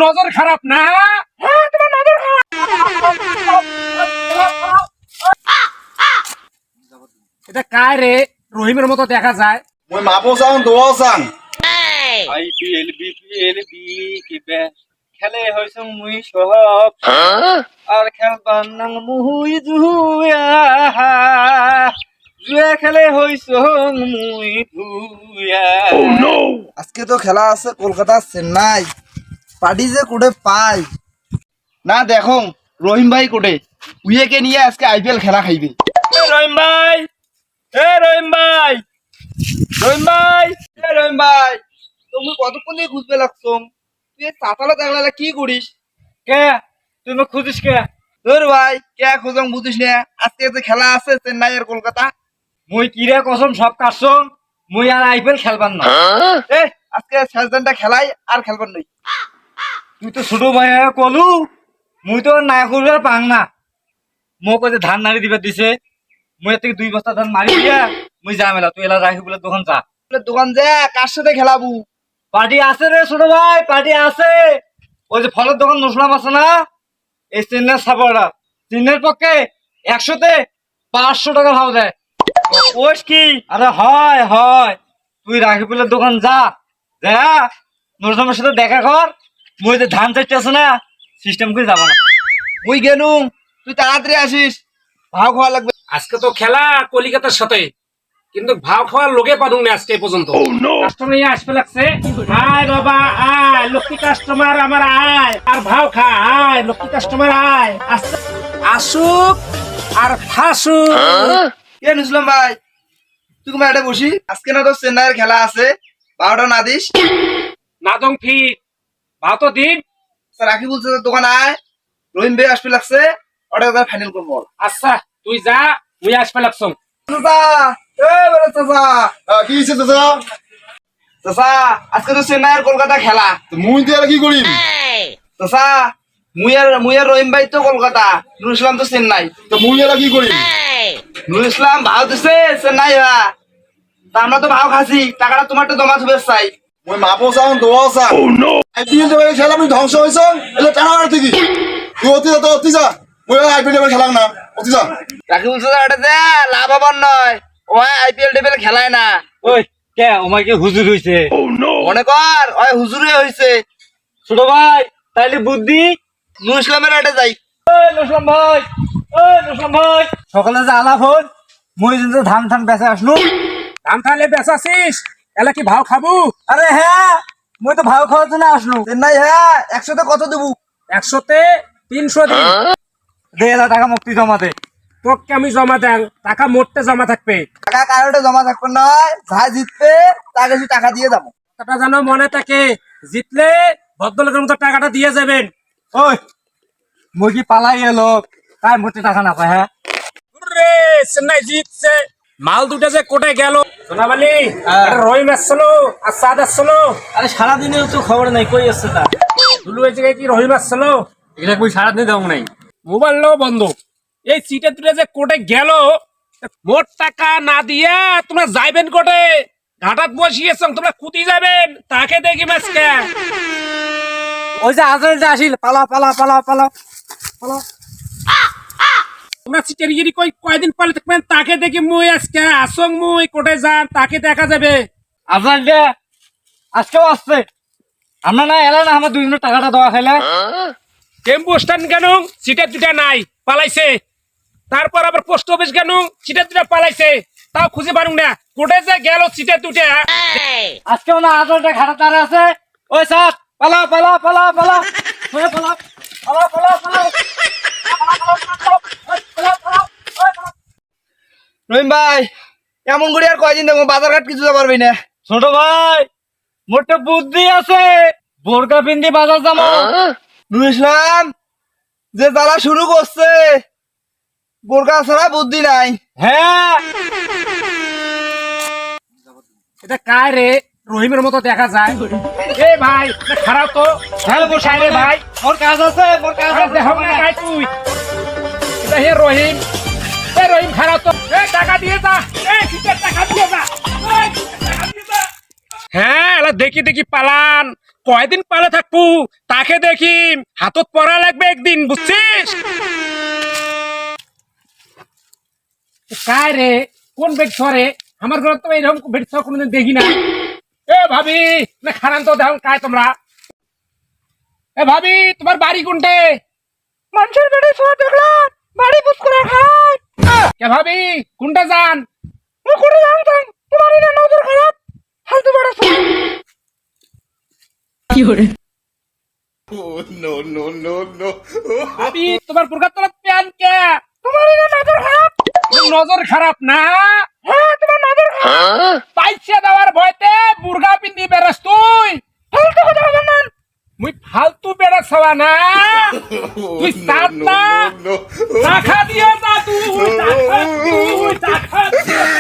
নজর খারাপ না? হ্যাঁ, তোমার নজর খারাপ। এটা কার রে? রহিমের মতো দেখা যায়। মই মাপো চাওঁ দোয়াও চাং আইপিএল বিপিএল বি কিবে খেলে হইছং মুই সব আর খেলবান নাং মুই জুয়া জুয়া খেলে হইছং মুই ভুয়া। আজকে তো খেলা আছে কলকাতা চেন্নাই পার্টি যে কোটে পাই না দেখো রহিম ভাই কোটে উইয়েকে নিয়ে আজকে আইপিএল খেলা খাইবে। রহিম ভাই, এ রহিম ভাই, রহিম ভাই, এ রহিম ভাই তুমি কতক্ষণ দিয়ে খুঁজবে লাগছো? তুই চাতালা দেখলা কি করিস? কে তুই মোক খুঁজিস কে? ধর ভাই কে খোঁজং বুঝিস না, আজকে যে খেলা আছে চেন্নাই আর কলকাতা। মুই কিরে কসম সব কাটছং, মুই আর আইপিএল খেলবান না। এ আজকে শেষ দিনটা খেলাই আর খেলবার নই। তুই তো ছোট ভাই কলু, মুই তো না করবে পাং না। মোক ওই যে ধান নাড়ি দিবে দিছে, মুই এর থেকে 2 বস্তা ধান মারি দিয়া মুই যাম এলা। তুই এলা রাখি বলে দোকান যা। দোকান যে কার সাথে খেলাবু? পার্টি আছে রে ছোট ভাই, পার্টি আছে। ওই যে ফলের দোকান নসলাম আছে না, এই চেন্নাই সাপোর্টার চেন্নাইয়ের পক্ষে 100-তে 500 টাকা ভাও দেয়। ওস কি? আরে হয় হয়, তুই রাখিবুলের দোকান যা, যা নসলামের সাথে দেখা কর। মুই যে ধান চাইতে আছে না, সিস্টেম করে যাবো না। মুই গেলু, তুই তাড়াতাড়ি আসিস, ভাও খাওয়া লাগবে। আজকে তো খেলা কলিকাতার সাথে, কিন্তু ভাও খাওয়ার লোকে পারুন না আজকে পর্যন্ত। কাস্টমার নিয়ে আসবে লাগছে। আয় বাবা আয়, লক্ষ্মী কাস্টমার আমার আয়, আর ভাও খা। আয় লক্ষ্মী কাস্টমার আয়, আসুক আর ফাঁসুক। এ নুসলাম ভাই তুই তোমার এটা বসি, আজকে না তো চেন্নাইয়ের খেলা আছে, 12টা না দিস? নাদং ফিট ভাও তো দিন। রাখি বলছে দোকান আয়, রহিম ভাই আসবে লাগছে, ওটা ফাইনাল করবো। আচ্ছা তুই যা, মুই আসবে লাগছ। কি হয়েছে চাচা? চাচা আজকে তো চেন্নাই আর কলকাতা খেলা, মুই দিয়ে কি করি? চাচা মুই আর রহিম ভাই তো কলকাতা, নুর ইসলাম তো চেন্নাই, তো মুই এরা কি করি? নুর ইসলাম ভাও দিছে চেন্নাই হা, তা আমরা তো ভাও খাসি, টাকাটা তোমার তো জমা থুবে চাই। মই মাপো চাওঁ দোয়াও চাং আইপিএল খেলা আমি ধ্বংস হয়েছ এলে টানা থেকে তুই অতি যা মই আইপিএল খেলাম না অতি যা। রাখি বলছে এটা যে লাভ হবার নয়, ও আইপিএল টেবিল খেলায় না। ওই কে ওমাকে হুজুর হইছে? মনে কর ওই হুজুরে হইছে। ছোট ভাই তাইলে বুদ্ধি নুর ইসলামের এটা যাই। নসলাম ভাই, নসলাম ভাই, সকালে যে আলাপ হল, মুই কিন্তু ধান ধান বেচে আসলু। ধান খাইলে বেচাছিস, এলা কি ভাও খাবো? আরে হ্যাঁ, মুই তো ভাও খাওয়ার জন্য আসলু। চেন্নাই হ্যাঁ 100তে কত দেবো? 100-তে 300 দিন। 1,000 টাকা মুক্তি জমাতে। তোকে আমি জমা দেন, টাকা মোটতে জমা থাকবে। টাকা কারোটা জমা থাকবে নয়, যা জিতবে তাকে টাকা দিয়ে যাবো। টাকা যেন মনে থাকে, জিতলে ভদ্রলোকের মতো টাকাটা দিয়ে যাবেন। ওই মুই কি পালাই এলো, তাই মোটে টাকা না পায়? হ্যাঁ রে চেন্নাই জিতছে, মাল দুটা যে কোটে গেল। সোনামালি রহিম আসছিল আর সাদ আসছিল। আরে সারাদিনের তো খবর নাই, কই আসছে তা? দুলু এই জায়গায় কি রহিম আসছিল? এগুলা কই সারাদিন দেব নাই। মোবাইলও বন্ধ। এই সিটে দুটা যে কোটে গেল, মোট টাকা না দিয়ে তোমরা যাইবেন কোটে? ঘাটাত বসিয়েছ, তোমরা কুতি যাবেন, তাকে দেখি মাসকে। ওই যে আজরাইলটা আসিল, পালা পালা পালা পালা পালা। তোমরা সিটের গিরি কয়দিন পরে থাকবেন, তাকে দেখি মুই আজকে আসং মুই কোটে যান, তাকে দেখা যাবে। আজরাইলটা আজকেও আসছে। আমরা না এলা না, আমার 2 দিনের টাকাটা দেওয়া খাইলে। টেম্পু স্ট্যান্ড কেন সিটের দুটা নাই, পালাইছে। তারপর আবার পোস্ট অফিস কেন সিটের দুটা পালাইছে, তাও খুঁজে পারুন না। কোটে যে গেল সিটের দুটা। আজকেও না আজরাইলটা ঘাটা তারে আছে। ওই স্যার পালা পালা পালা পালা ওই পালা পালা পালা পালা। রহিম ভাই এমন করে আর কয়দিন দেখবো, বাজার ঘাট কিছু পারবি না। ছোট ভাই মোটে বুদ্ধি আছে, বোরকা পিন্দি বাজার যাবো। নুর ইসলাম যে জ্বালা শুরু করছে, বোরকা ছাড়া বুদ্ধি নাই। হ্যাঁ এটা কার রে? রহিমের মতো দেখা যায়। এ ভাই এটা খারাপ তো। হ্যাঁ বসাই রে ভাই, মোর কাজ আছে, মোর কাজ আর আছে। দেখ না ভাই তুই। এটা হে রহিম। এ রহিম খারাপ তো। এ টাকা দিয়ে যা, এ সিটের টাকা দিয়ে যা। এই, সিটের টাকা দিয়ে যা। হ্যাঁ এলা দেখি দেখি পালান, কয়দিন পালে থাকবো তাকে দেখি হাতত পড়া লাগবে একদিন, বুঝছিস? কায় রে, কোন বেড সরে? আমার ঘরে তো এরকম বেড সর কোনোদিন দেখি না। এ ভাবি, না খারান তো দেখুন কায় তোমরা। এ ভাবি, তোমার বাড়ি কোনটে? মানুষের বাড়ি সর দেখলাম, বাড়ি বুঝ করে খায়। কে ভাবি, কোনটা যান? কোনটা জানতাম, তোমার না নজর খারাপ, ফালতু বড় সর। ভাবি, তোমার বুরকার তলাত প্যান কে? তোমার না নজর খারাপ। নজর খারাপ না? হ্যাঁ, তোমার নজর খারাপ। পাইছে দেওয়ার ভয়তে বুরগা পিন্দি বেরাস তুই। ফালতু কথা বলবেন না। মুই ফালতু বেরাস হওয়া না, তুই সাত না। টাকা দিয়ে যা তুই, টাকা দিয়ে।